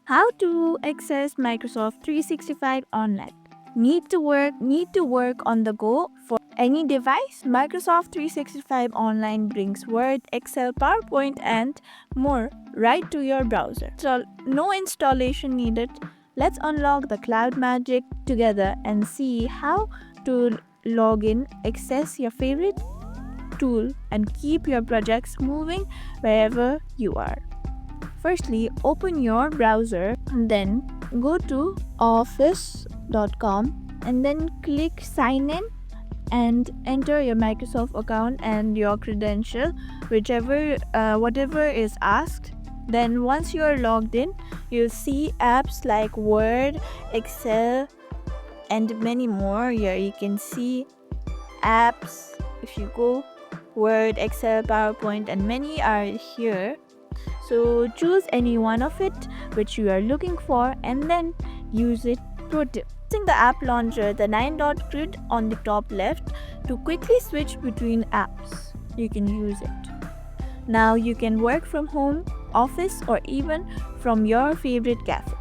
How to access Microsoft 365 online. Need to work on the go for any device? Microsoft 365 Online brings Word, Excel, PowerPoint and more right to your browser. So no installation needed. Let's unlock the cloud magic together and see how to log in, access your favorite tool and keep your projects moving wherever you are. Firstly, open your browser and then go to office.com and then click sign in and enter your Microsoft account and your credential, whatever is asked. Then once you are logged in, you'll see apps like Word, Excel, and many more. Here you can see apps. If you go Word, Excel, PowerPoint, and many are here. So choose any one of it which you are looking for and then use it. Pro tip. Using the app launcher, the 9-dot grid on the top left to quickly switch between apps. You can use it. Now you can work from home, office, or even from your favorite cafe.